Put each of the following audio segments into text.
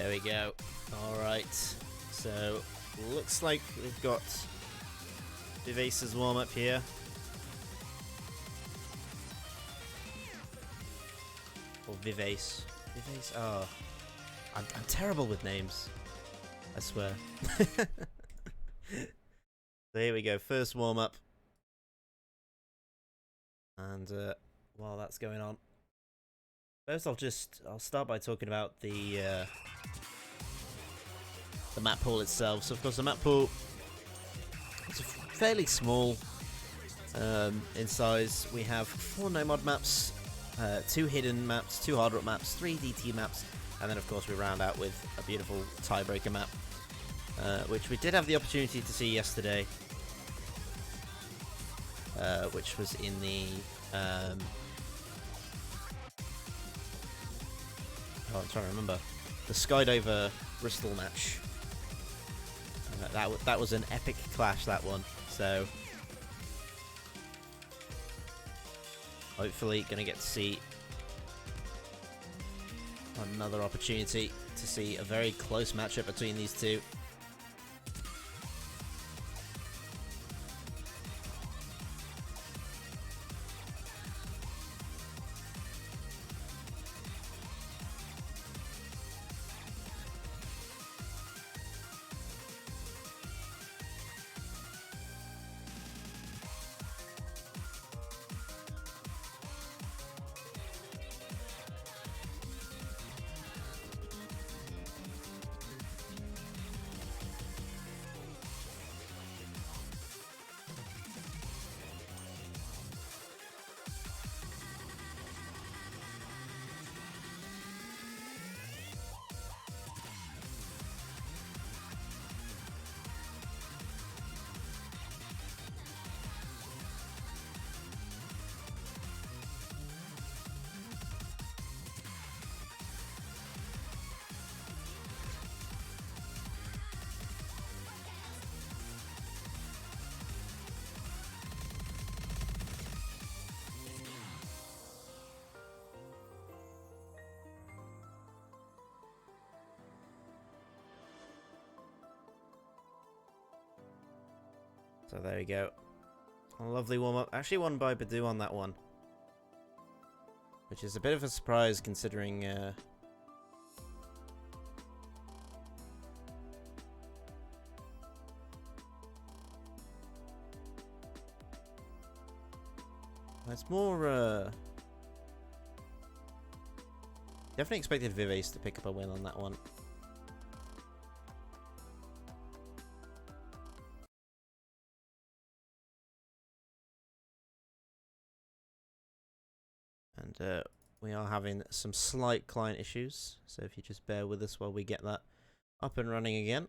There we go. Alright, so looks like we've got Vivace's warm-up here. Or Vivace. Vivace, oh. I'm terrible with names. I swear. So here we go, first warm-up. And while that's going on, first I'll start by talking about the map pool itself. So of course the map pool is fairly small in size. We have 4 no-mod maps, 2 hidden maps, 2 hard rock maps, 3 DT maps, and then of course we round out with a beautiful tiebreaker map, which we did have the opportunity to see yesterday, which was in the oh, I'm trying to remember, the Skydiver Bristol match. That was an epic clash, that one. So hopefully gonna get to see another opportunity to see a very close matchup between these two. So there we go. A lovely warm-up. Actually won by Badeu on that one. Which is a bit of a surprise considering... it's more... Definitely expected Vivace to pick up a win on that one. And we are having some slight client issues, so if you just bear with us while we get that up and running again.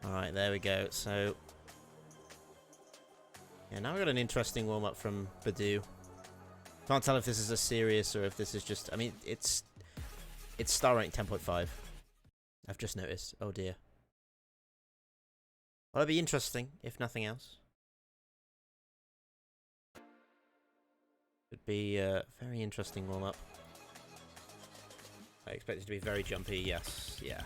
Alright, there we go. So, yeah, now we've got an interesting warm-up from Badeu. Can't tell if this is a serious or if this is just... I mean, it's star rank 10.5. I've just noticed. Oh dear. Well, it'll be interesting, if nothing else. Could be a very interesting warm-up. I expect it to be very jumpy, yes. Yeah.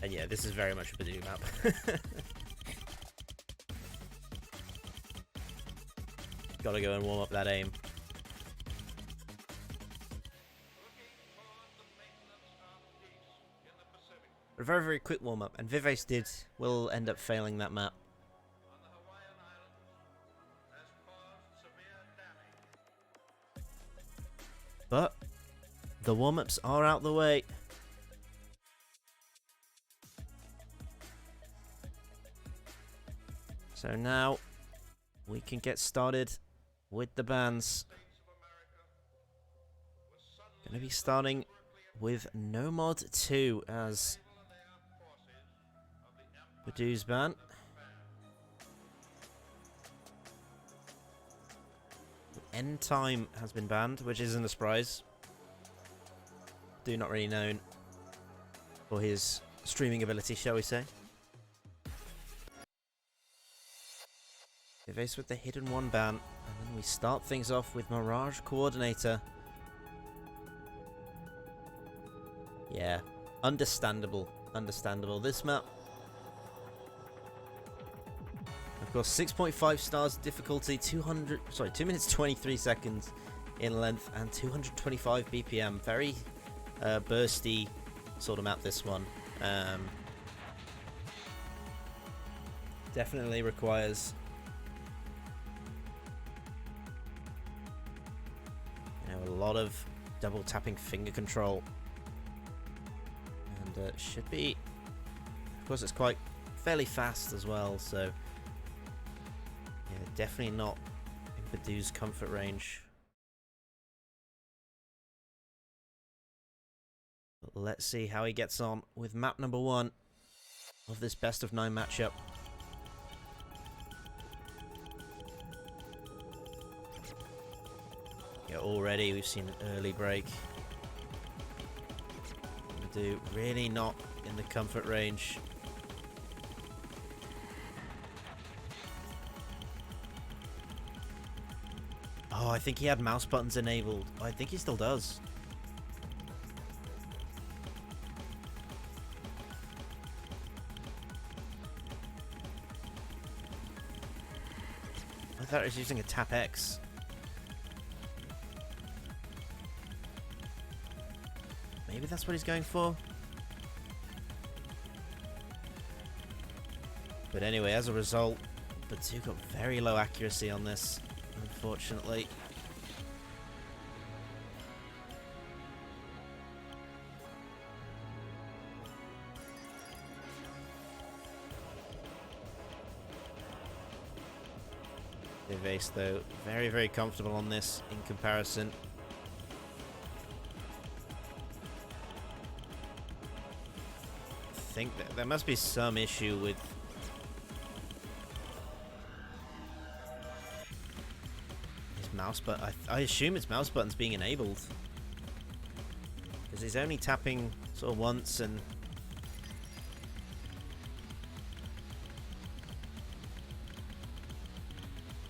And yeah, this is very much a Badeu map. Gotta go and warm up that aim. A very, very quick warm up, and Vivace will end up failing that map. The warm-ups are out the way. So now we can get started with the bands. Gonna be starting with Nomad 2 as badeu's ban. End Time has been banned, which isn't a surprise. Badeu not really known for his streaming ability, shall we say. Vivace with the Hidden 1 ban, and then we start things off with Mirage Coordinator. Yeah, understandable. This map, of course, 6.5 stars difficulty, 2 minutes 23 seconds in length, and 225 BPM. Very bursty sort of map, this one. Definitely requires a lot of double tapping finger control, and should be, of course, it's quite fairly fast as well, so yeah, definitely not in badeu's comfort range. But let's see how he gets on with map number 1 of this best of 9 matchup. Yeah, already we've seen an early break. Badeu really not in the comfort range. Oh, I think he had mouse buttons enabled. I think he still does. I thought he was using a tap X. Maybe that's what he's going for. But anyway, as a result, badeu got very low accuracy on this, unfortunately. Vivace, though, very, very comfortable on this in comparison. I think that there must be some issue with his mouse button. I assume it's mouse buttons being enabled, because he's only tapping sort of once, and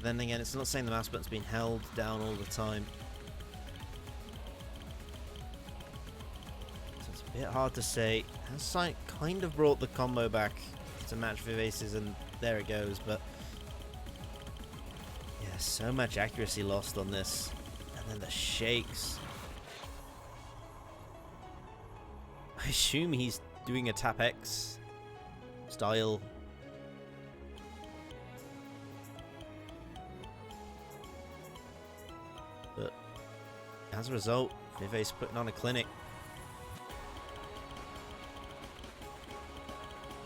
then again, it's not saying the mouse button's being held down all the time. So it's a bit hard to say. Has kind of brought the combo back to match Vivace's, and there it goes, but yeah, so much accuracy lost on this. And then the shakes. I assume he's doing a tap X style. But as a result, Vivace putting on a clinic.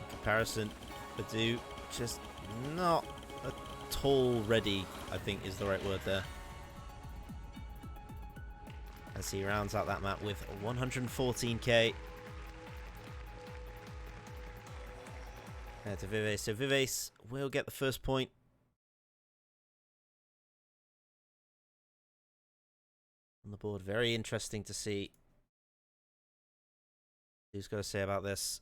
Comparison, badeu just not at all ready, I think is the right word there, as he rounds out that map with 114k. To Vivace, so Vivace will get the first point. On the board, very interesting to see who's got to say about this.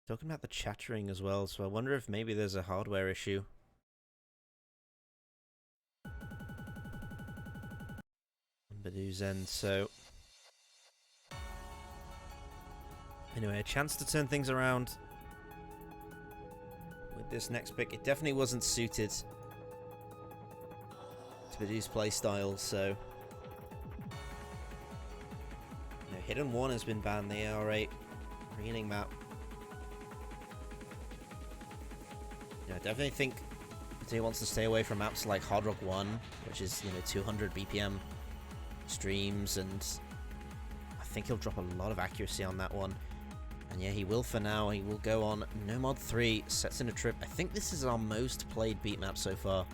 Talking about the chattering as well, so I wonder if maybe there's a hardware issue. On badeu's end, so anyway, a chance to turn things around with this next pick. It definitely wasn't suited to badeu's playstyle, so Hidden 1 has been banned, the AR8 reading map. Yeah, I definitely think he wants to stay away from maps like Hard Rock 1, which is, 200 BPM streams, and I think he'll drop a lot of accuracy on that one. And yeah, he will for now. He will go on Nomod 3, sets in a trip. I think this is our most played beat map so far.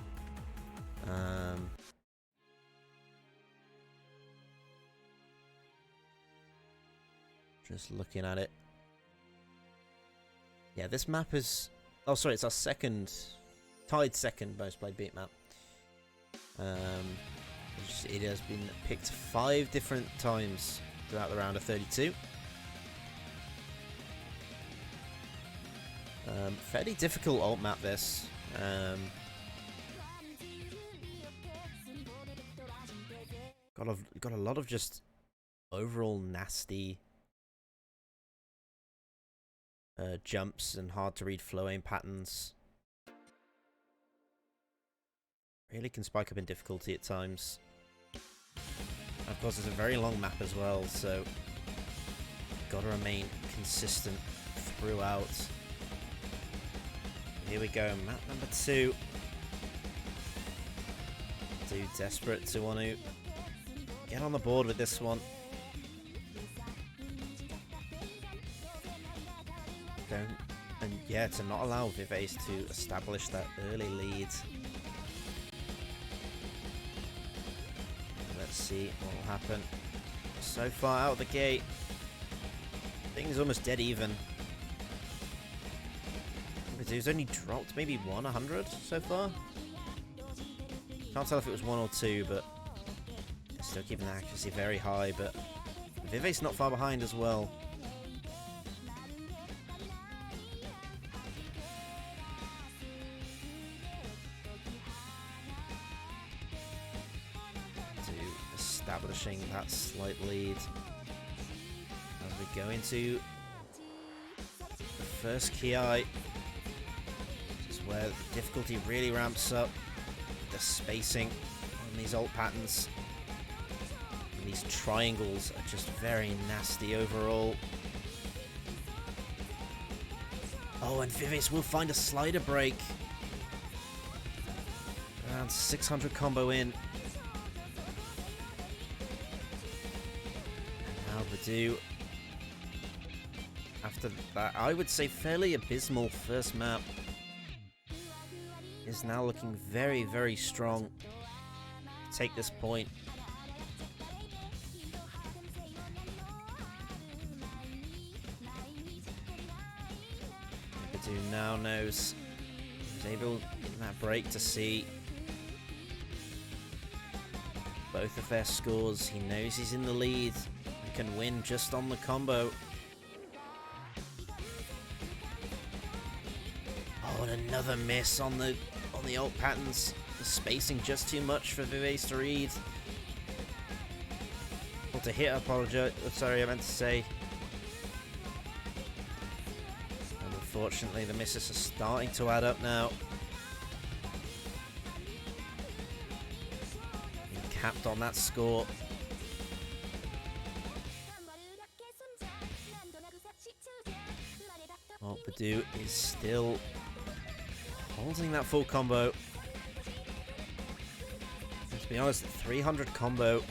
Just looking at it. Yeah, this map is... Oh, sorry, it's our tied second most played beat map. It has been picked 5 different times throughout the round of 32. Fairly difficult alt map, this. Got a lot of just overall nasty jumps and hard to read flow aim patterns. Really can spike up in difficulty at times. And of course, it's a very long map as well, so gotta remain consistent throughout. Here we go, map number 2. Dude, desperate to want to get on the board with this one. And yeah, to not allow Vivace to establish that early lead. Let's see what will happen. So far out of the gate, things almost dead even. He's only dropped maybe 100 so far. Can't tell if it was 1 or 2, but still keeping the accuracy very high. But Vivace not far behind as well. Establishing that slight lead as we go into the first key eye. This is where the difficulty really ramps up. The spacing on these ult patterns. And these triangles are just very nasty overall. Oh, and Vivace will find a slider break. Around 600 combo in. badeu. After that, I would say fairly abysmal first map, is now looking very, very strong. Take this point. badeu now knows he's able in that break to see both of their scores. He knows he's in the lead. Can win just on the combo. Oh, and another miss on the ult patterns. The spacing just too much for Vivace to read. Or to hit, apologize. Sorry, I meant to say. And unfortunately, the misses are starting to add up now. He capped on that score. Oh, badeu is still holding that full combo. To be honest, 300 combo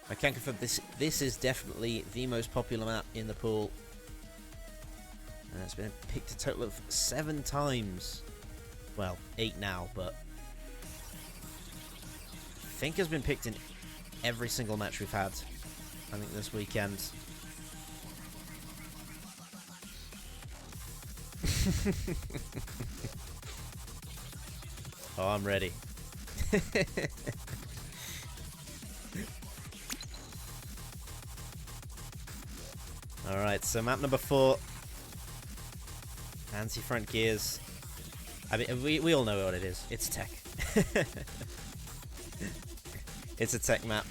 I can confirm this is definitely the most popular map in the pool. It's been picked a total of 7 times. Well, 8 now, but I think has been picked in every single match we've had, I think, this weekend. Oh, I'm ready. Alright, so map number 4. Anti-front gears. I mean, we all know what it is. It's tech. It's a tech map.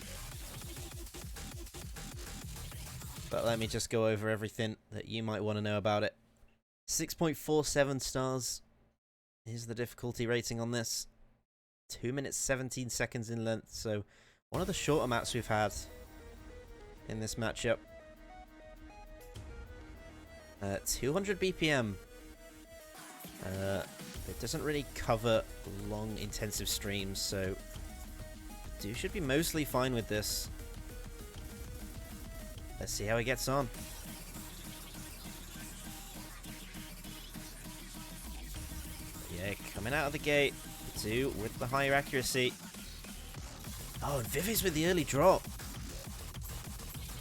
But let me just go over everything that you might want to know about it. 6.47 stars is the difficulty rating on this. 2 minutes 17 seconds in length, so one of the shorter maps we've had in this matchup. 200 BPM. It doesn't really cover long, intensive streams, so you should be mostly fine with this. Let's see how he gets on. Yeah, coming out of the gate, badeu with the higher accuracy. Oh, and Vivace with the early drop.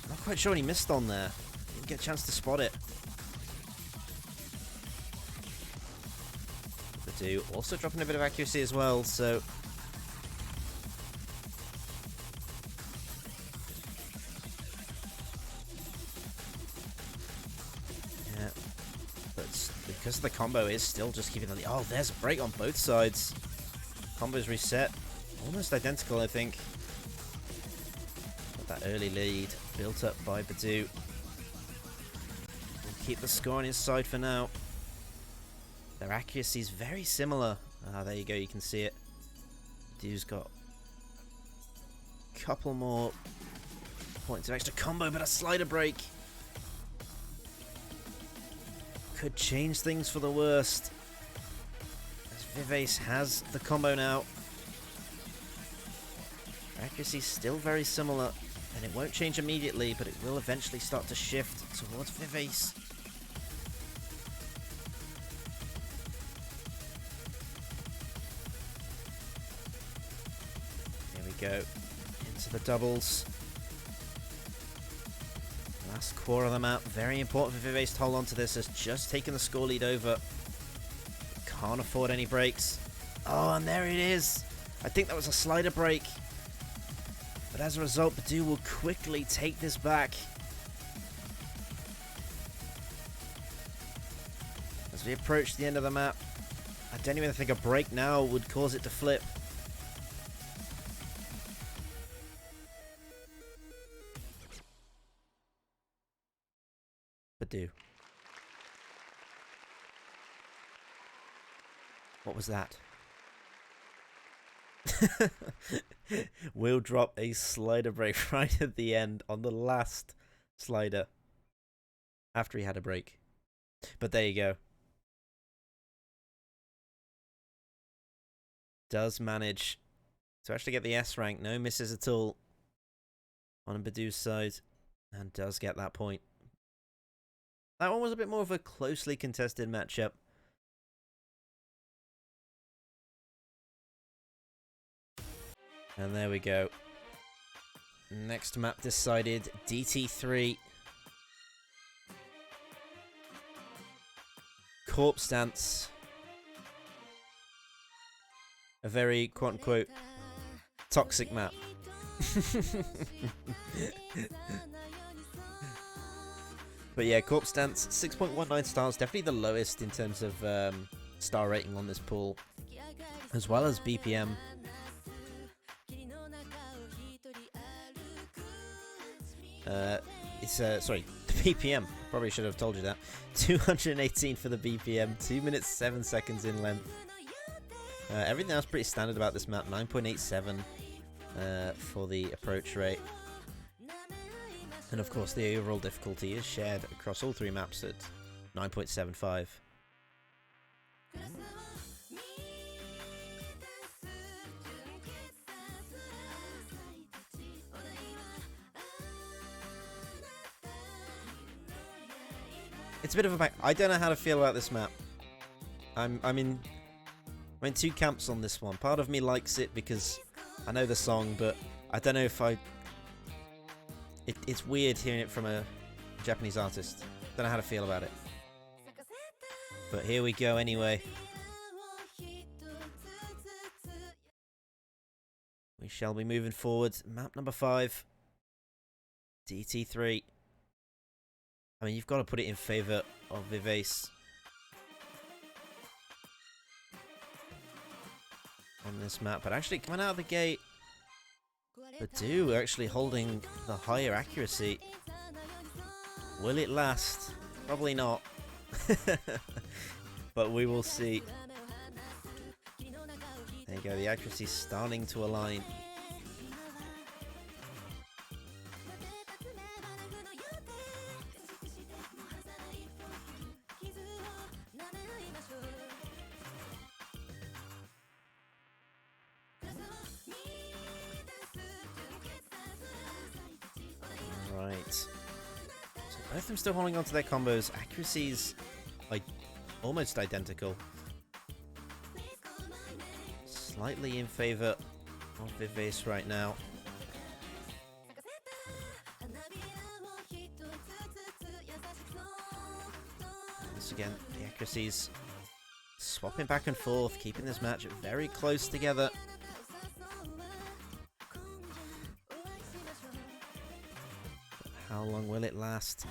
Not quite sure what he missed on there. Didn't get a chance to spot it. Badeu also dropping a bit of accuracy as well, so yeah, but because the combo is still just keeping the oh, there's a break on both sides. Combos reset, almost identical, I think. But that early lead built up by badeu. We'll keep the score on his side for now. Their accuracy is very similar. Ah, there you go, you can see it. Badeu's got a couple more points of extra combo, but a slider break could change things for the worst. As Vivace has the combo now. Accuracy is still very similar, and it won't change immediately, but it will eventually start to shift towards Vivace. Go into the doubles. Last core of the map. Very important for Vivace to hold on to this. Has just taken the score lead over. Can't afford any breaks. Oh, and there it is. I think that was a slider break. But as a result, badeu will quickly take this back. As we approach the end of the map, I don't even think a break now would cause it to flip. badeu. What was that? We'll drop a slider break right at the end on the last slider after he had a break. But there you go. Does manage to actually get the S rank. No misses at all on badeu's side, and does get that point. That one was a bit more of a closely contested matchup. And there we go. Next map decided, DT3. Corpse Dance. A very, quote-unquote, toxic map. But yeah, Corpse Dance, 6.19 stars, definitely the lowest in terms of star rating on this pool, as well as BPM. Sorry, the BPM, probably should have told you that. 218 for the BPM, 2 minutes 7 seconds in length. Everything else pretty standard about this map, 9.87 for the approach rate. And of course the overall difficulty is shared across all 3 maps at 9.75. It's a bit of a back. I don't know how to feel about this map. I'm in two camps on this one. Part of me likes it because I know the song, but I don't know if it's weird hearing it from a Japanese artist. Don't know how to feel about it. But here we go anyway. We shall be moving forward. Map number 5. DT3. I mean, you've got to put it in favour of Vivace on this map. But actually, coming out of the gate, badeu actually holding the higher accuracy. Will it last? Probably not. But we will see. There you go, the accuracy starting to align. Right. So both of them still holding on to their combos. Accuracies like almost identical. Slightly in favour of Vivace right now. Once again, the accuracies swapping back and forth, keeping this match very close together. How long will it last?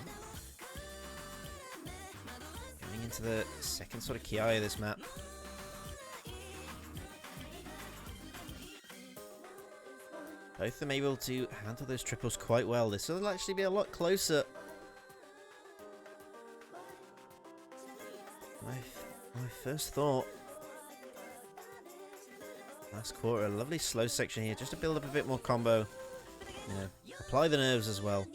Going into the second sort of ki of this map. Both of them able to handle those triples quite well. This will actually be a lot closer. My first thought. Last quarter, a lovely slow section here, just to build up a bit more combo. You know, apply the nerves as well.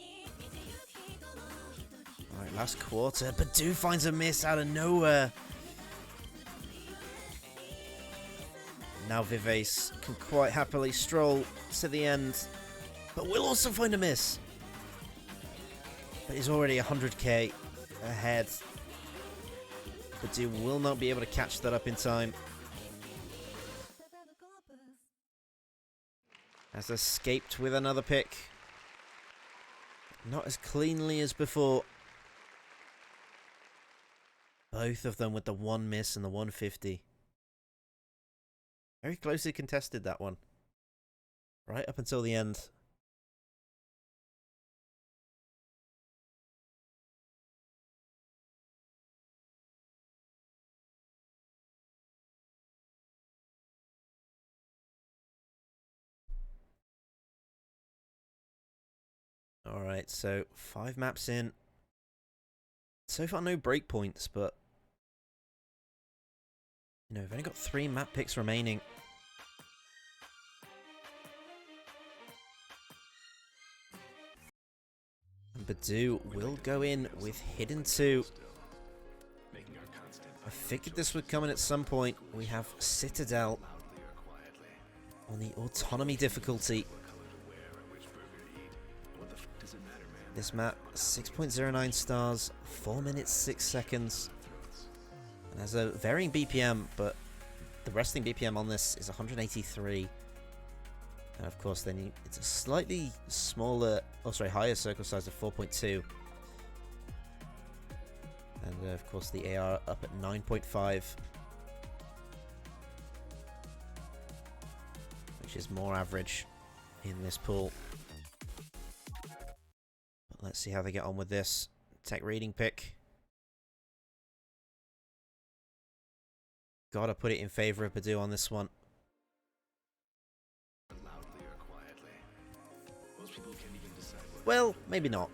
Alright, last quarter. badeu finds a miss out of nowhere. Now Vivace can quite happily stroll to the end, but will also find a miss. But he's already 100k ahead. badeu will not be able to catch that up in time. Has escaped with another pick. Not as cleanly as before. Both of them with the one miss and the 150. Very closely contested, that one. Right up until the end. Alright, so 5 maps in. So far no breakpoints, but you know, we've only got 3 map picks remaining. And badeu will go in with Hidden 2. I figured this would come in at some point. We have Citadel on the autonomy difficulty. This map, 6.09 stars, 4 minutes 6 seconds. And has a varying BPM, but the resting BPM on this is 183. And of course, then it's a slightly smaller, higher circle size of 4.2. And of course, the AR up at 9.5, which is more average in this pool. But let's see how they get on with this tech reading pick. Gotta put it in favor of badeu on this one. Well, maybe not.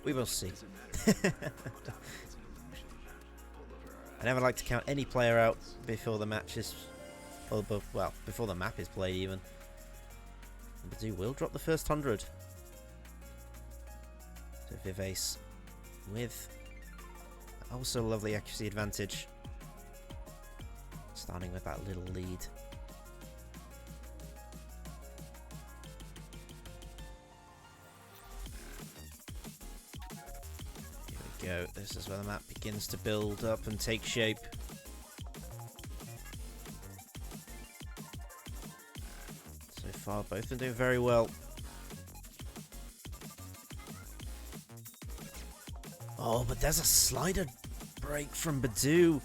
We will see. I never like to count any player out before the match is, well, before the map is played even. And badeu will drop the first 100. So Vivace with also lovely accuracy advantage. Starting with that little lead. Here we go. This is where the map begins to build up and take shape. So far, both are doing very well. Oh, but there's a slider break from badeu.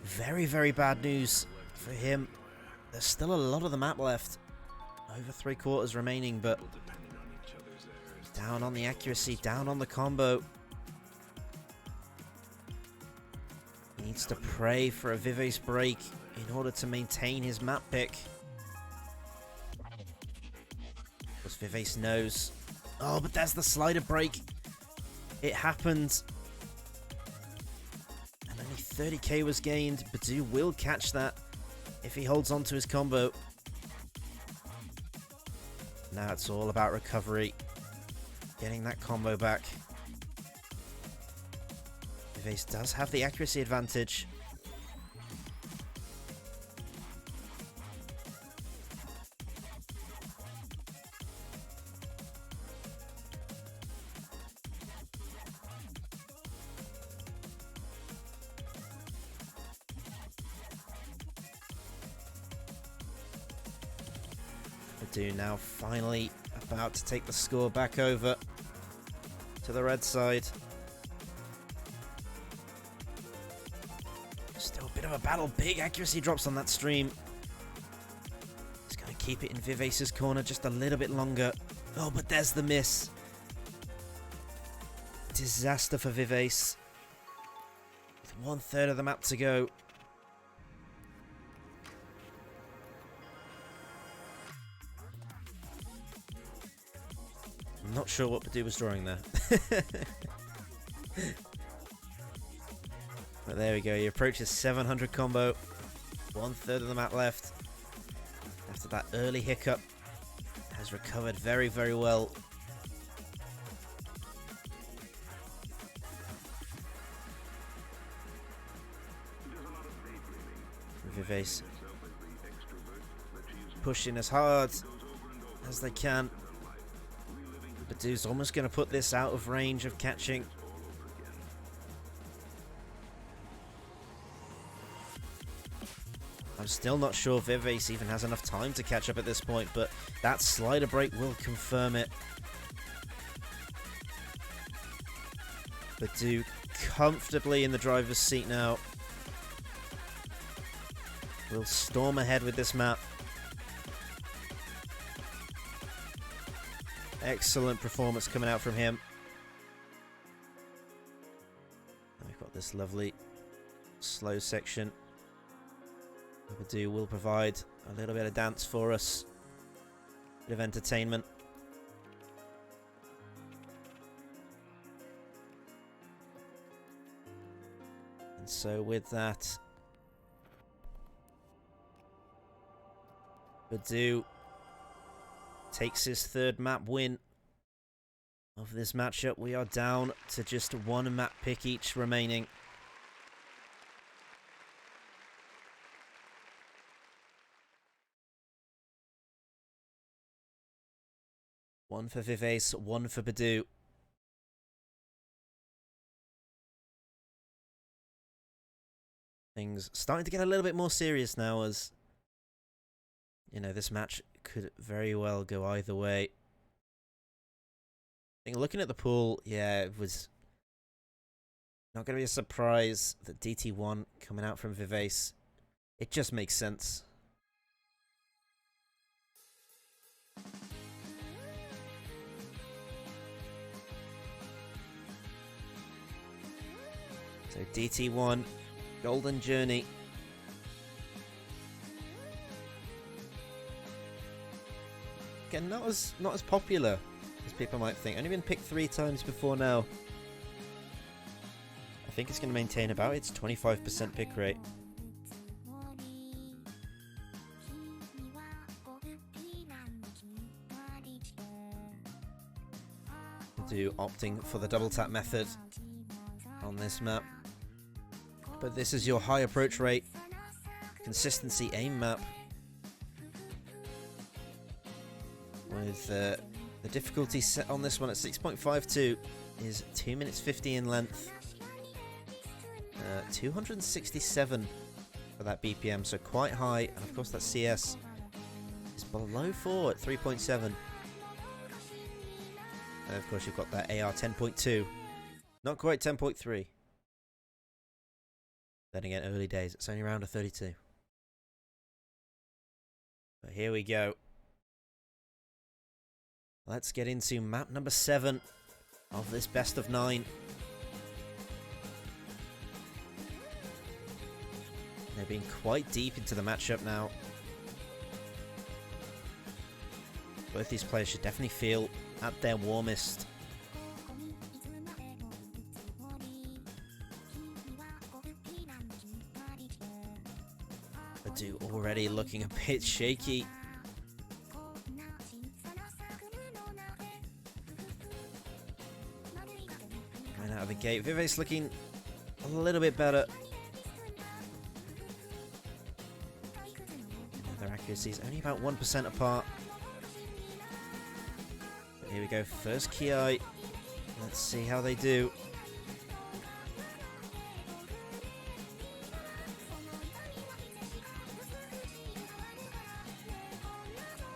Very, very bad news for him. There's still a lot of the map left. Over 3/4 remaining, but down on the accuracy, down on the combo. He needs to pray for a Vivace break in order to maintain his map pick. Because Vivace knows. Oh, but there's the slider break. It happened. And only 30k was gained. badeu will catch that if he holds on to his combo. Now it's all about recovery. Getting that combo back. Vivace does have the accuracy advantage. badeu now finally about to take the score back over to the red side. Still a bit of a battle. Big accuracy drops on that stream. He's going to keep it in Vivace's corner just a little bit longer. Oh, but there's the miss. Disaster for Vivace. With 1/3 of the map to go. I'm not sure what badeu was drawing there. But there we go, he approaches 700 combo. 1/3 of the map left. After that early hiccup, has recovered very, very well. Vivace pushing as hard as they can. badeu's almost going to put this out of range of catching. I'm still not sure Vivace even has enough time to catch up at this point, but that slider break will confirm it. badeu comfortably in the driver's seat now. We'll storm ahead with this map. Excellent performance coming out from him. And we've got this lovely slow section. badeu will provide a little bit of dance for us. Bit of entertainment. And so with that, badeu takes his 3rd map win of this matchup. We are down to just 1 map pick each remaining. One for Vivace, 1 for badeu. Things starting to get a little bit more serious now, as you know, this match could very well go either way. I think looking at the pool, yeah, it was not going to be a surprise that DT1 coming out from Vivace. It just makes sense. So DT1, Golden Journey. Again, not as popular as people might think. Only been picked 3 times before now. I think it's going to maintain about its 25% pick rate. badeu opting for the double tap method on this map. But this is your high approach rate, consistency aim map. With the difficulty set on this one at 6.52. is 2 minutes 50 in length. 267 for that BPM, so quite high. And of course that CS is below 4 at 3.7. And of course you've got that AR 10.2. Not quite 10.3. Then again, early days. It's only around a 32. But here we go. Let's get into map number 7 of this best of 9. They're being quite deep into the matchup now. Both these players should definitely feel at their warmest. badeu already looking a bit shaky. Right out of the gate. Vivace looking a little bit better. Their accuracy is only about 1% apart. But here we go. First Ki. Let's see how they do.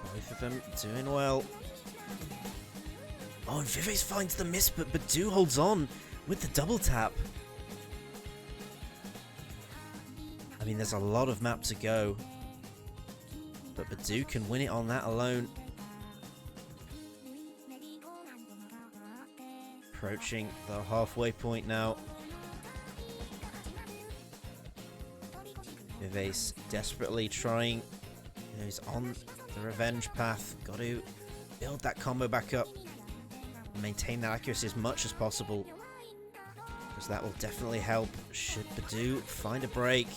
Both of them doing well. Oh, and Vivace finds the miss, but badeu holds on with the double tap. I mean, there's a lot of map to go, but badeu can win it on that alone. Approaching the halfway point now. Vivace desperately trying. You know, he's on the revenge path. Got to build that combo back up. Maintain that accuracy as much as possible, because that will definitely help should badeu find a break.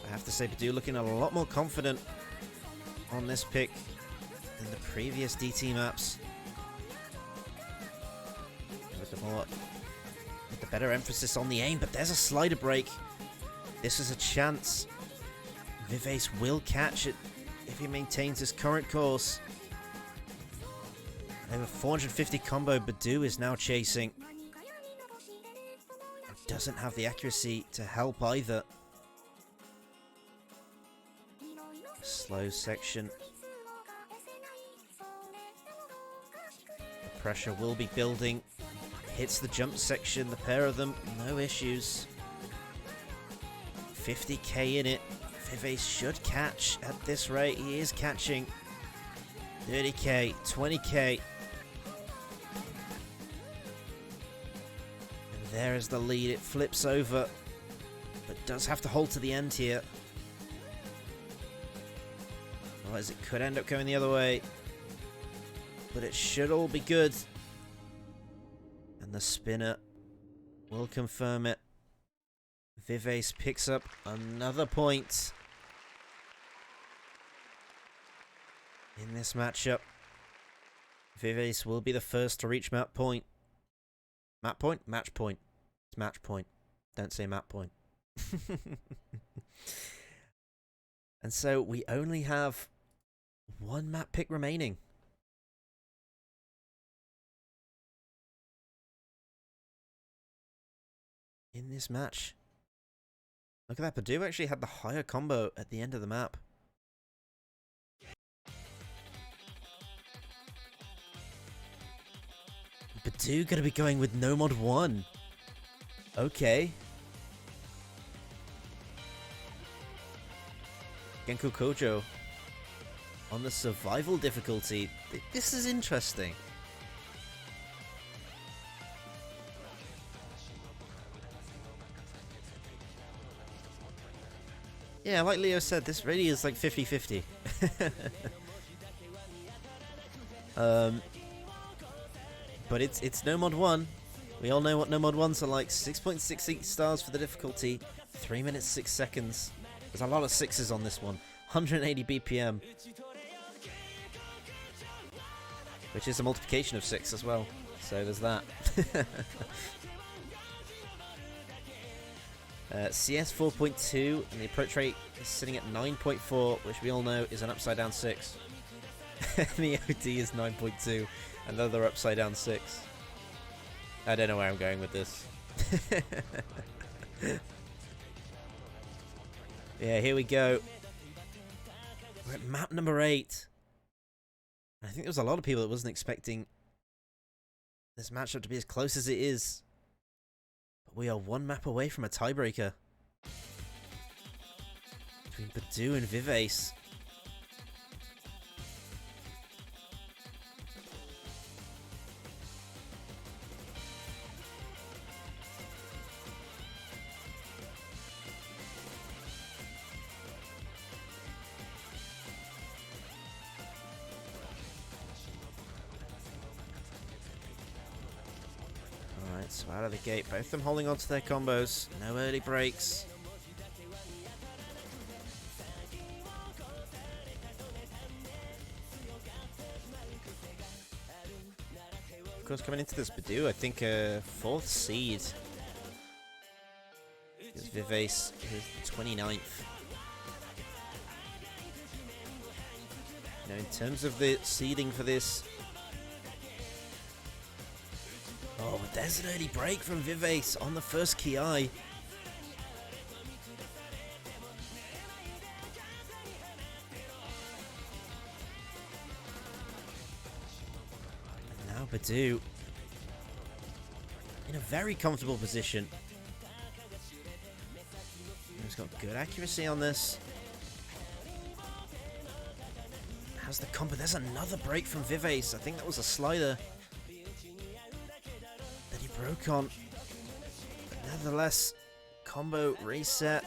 I have to say, badeu looking a lot more confident on this pick than the previous DT maps. With the better emphasis on the aim, but there's a slider break. This is a chance. Vivace will catch it if he maintains his current course. Over 450 combo, badeu is now chasing. Doesn't have the accuracy to help either. Slow section. The pressure will be building. Hits the jump section, the pair of them, no issues. 50k in it. Vivace should catch at this rate. He is catching. 30k, 20k. And there is the lead. It flips over, but does have to hold to the end here. Otherwise it could end up going the other way. But it should all be good. And the spinner will confirm it. Vivace picks up another point in this matchup. Vivace will be the first to reach map point. Map point? Match point. It's match point. Don't say map point. And so we only have one map pick remaining. In this match. Look at that, badeu actually had the higher combo at the end of the map. badeu gonna be going with no mod 1. Okay. Genko Kojo on the survival difficulty. This is interesting. Yeah, like Leo said, this really is like 50-50. But it's no mod 1. We all know what no mod 1s are like. 6.68 stars for the difficulty. 3 minutes 6 seconds. There's a lot of 6s on this one. 180 BPM. Which is a multiplication of 6 as well. So there's that. CS 4.2, and the approach rate is sitting at 9.4, which we all know is an upside down 6. And the OD is 9.2. Another upside down 6. I don't know where I'm going with this. Yeah, here we go. We're at map number 8. I think there was a lot of people that wasn't expecting this matchup to be as close as it is. But we are one map away from a tiebreaker between badeu and Vivace. So out of the gate, both of them holding on to their combos. No early breaks. Of course, coming into this badeu, I think a 4th seed. It's Vivace, who's 29th. Now, in terms of the seeding for this, oh, there's an early break from Vivace on the first Ki. And now badeu in a very comfortable position. He's got good accuracy on this. Has the combo. There's another break from Vivace. I think that was a slider broke on. But nevertheless, combo reset.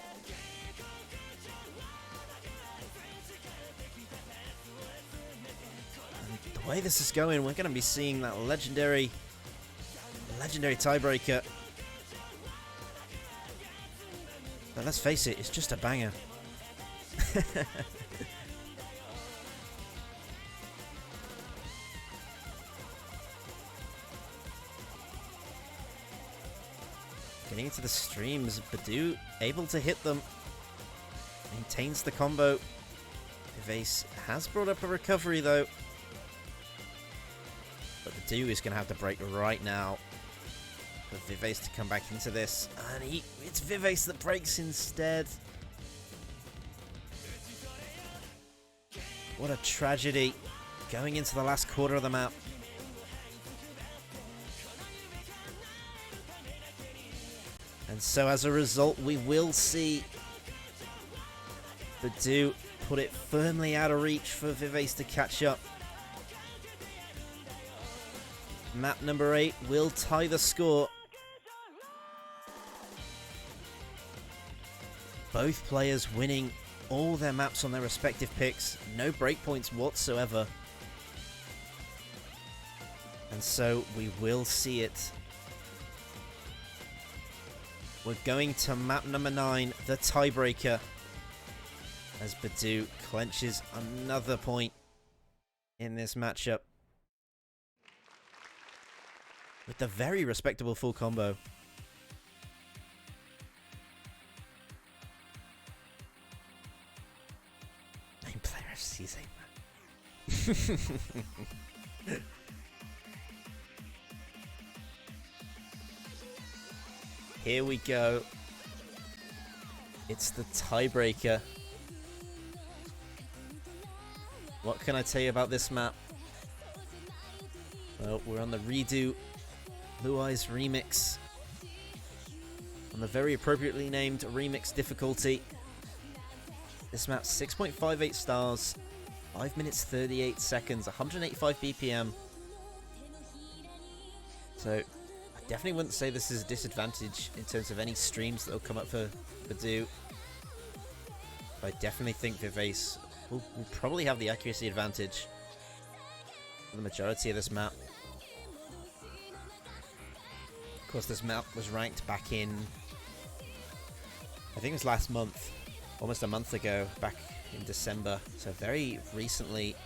And the way this is going, we're going to be seeing that legendary tiebreaker. But let's face it, it's just a banger. Getting into the streams, badeu able to hit them. Maintains the combo. Vivace has brought up a recovery though. But badeu is going to have to break right now for Vivace to come back into this. And it's Vivace that breaks instead. What a tragedy. Going into the last quarter of the map. And so as a result, we will see badeu put it firmly out of reach for Vivace to catch up. Map number 8 will tie the score. Both players winning all their maps on their respective picks. No breakpoints whatsoever. And so we will see it. We're going to map number 9, the tiebreaker, as badeu clenches another point in this matchup with a very respectable full combo. Main player FC's 8 man. Here we go. It's the tiebreaker. What can I tell you about this map? Well, we're on the redo Blue Eyes remix. On the very appropriately named remix difficulty. This map's 6.58 stars, 5 minutes 38 seconds, 185 BPM. So definitely wouldn't say this is a disadvantage in terms of any streams that will come up for badeu. But I definitely think Vivace will probably have the accuracy advantage for the majority of this map. Of course, this map was ranked back in, I think it was last month, almost a month ago, back in December. So very recently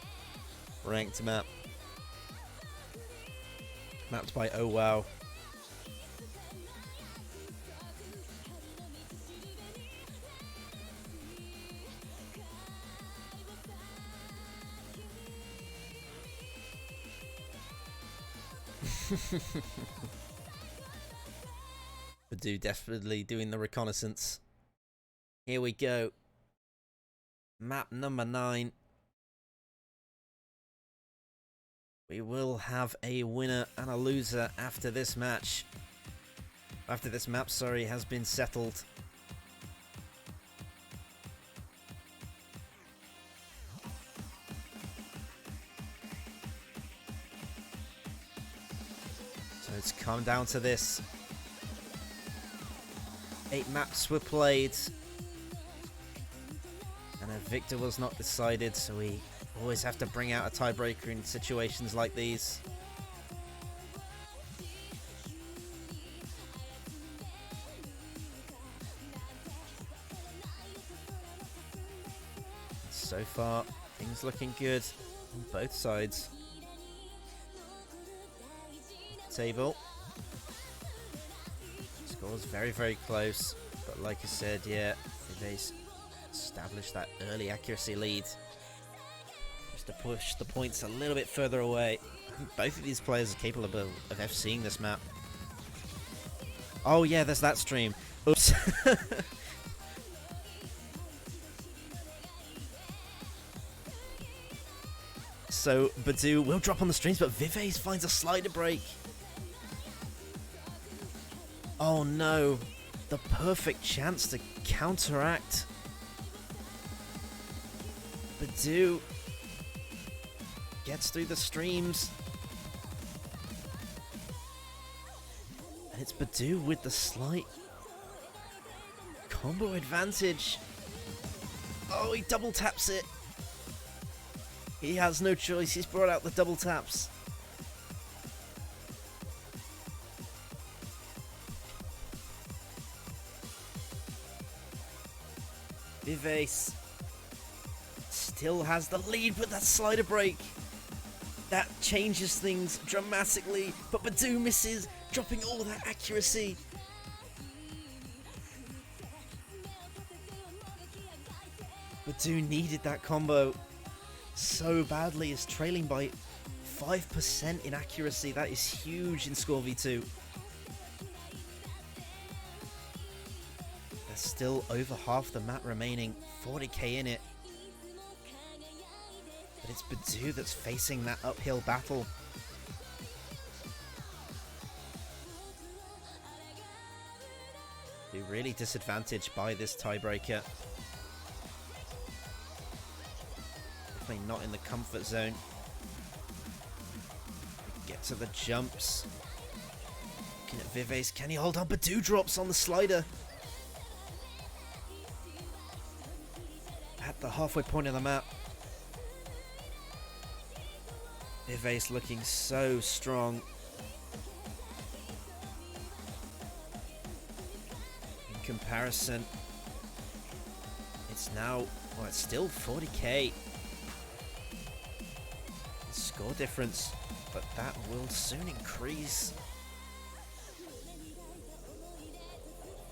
ranked map. Mapped by Oh Wow. Badeu definitely doing the reconnaissance. Here we go. Map number 9. We will have a winner and a loser after this match. After this map, sorry, has been settled. So it's come down to this. 8 maps were played. And a victor was not decided, so we always have to bring out a tiebreaker in situations like these. So far, things looking good on both sides. Table. Score's very, very close, but like I said, yeah, Vivace established that early accuracy lead. Just to push the points a little bit further away. Both of these players are capable of FCing this map. Oh yeah, there's that stream. Oops. So badeu will drop on the streams, but Vivace finds a slider break. Oh no, the perfect chance to counteract. Badeu gets through the streams. And it's badeu with the slight combo advantage. Oh, he double taps it. He has no choice, he's brought out the double taps. Vivace still has the lead with that slider break. That changes things dramatically, but badeu misses, dropping all that accuracy. Badeu needed that combo so badly, is trailing by 5% in accuracy. That is huge in Score V2. There's still over half the map remaining, 40k in it. But it's badeu that's facing that uphill battle. They're really disadvantaged by this tiebreaker. Definitely not in the comfort zone. Get to the jumps. Looking at Vivace, can he hold on? Badeu drops on the slider. At the halfway point of the map. Vivace looking so strong. In comparison, it's now, well, it's still 40k. Score difference, but that will soon increase.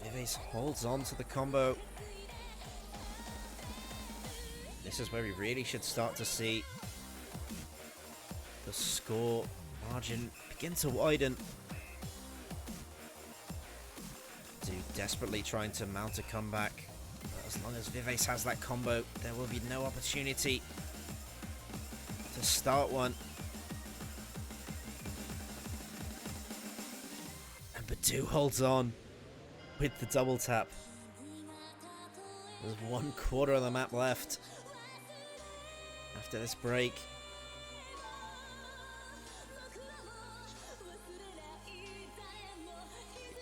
Vivace holds on to the combo. This is where we really should start to see the score margin begin to widen. badeu desperately trying to mount a comeback. But as long as Vivace has that combo, there will be no opportunity to start one. And badeu holds on with the double tap. There's 1/4 of the map left after this break.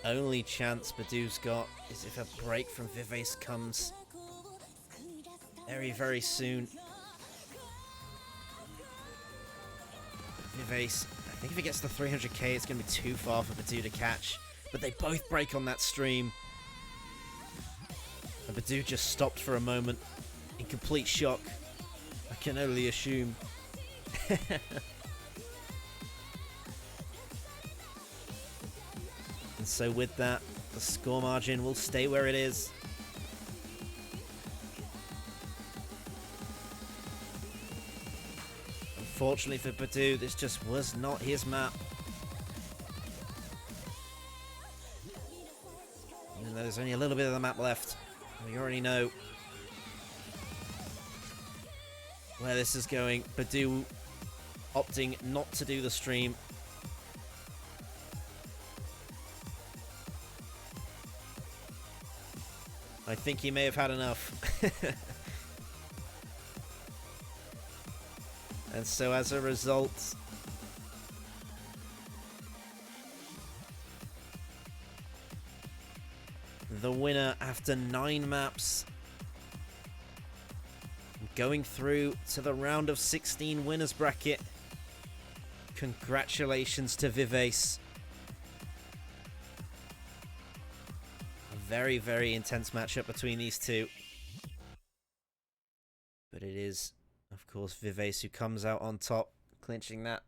The only chance badeu's got is if a break from Vivace comes very, very soon. Vivace, I think if he gets the 300k, it's going to be too far for badeu to catch. But they both break on that stream. And badeu just stopped for a moment in complete shock. I can only assume. And so with that, the score margin will stay where it is. Unfortunately for badeu, this just was not his map. even though there's only a little bit of the map left. We already know where this is going. Badeu opting not to do the stream. I think he may have had enough. And so as a result, the winner after 9 maps, going through to the round of 16 winners bracket. Congratulations to Vivace. A very, very intense matchup between these two. But it is, of course, Vivace who comes out on top, clinching that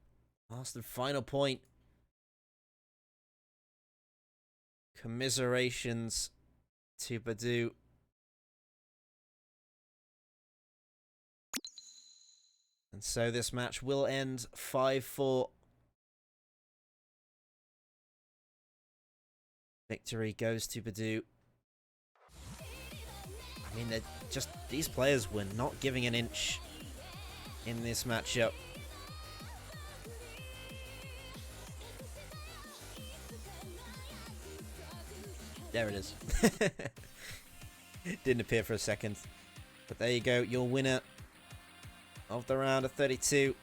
last and final point. Commiserations to badeu. And so this match will end 5-4. Victory goes to badeu. I mean, these players were not giving an inch in this matchup. There it is. Didn't appear for a second. But there you go, your winner of the round of 32.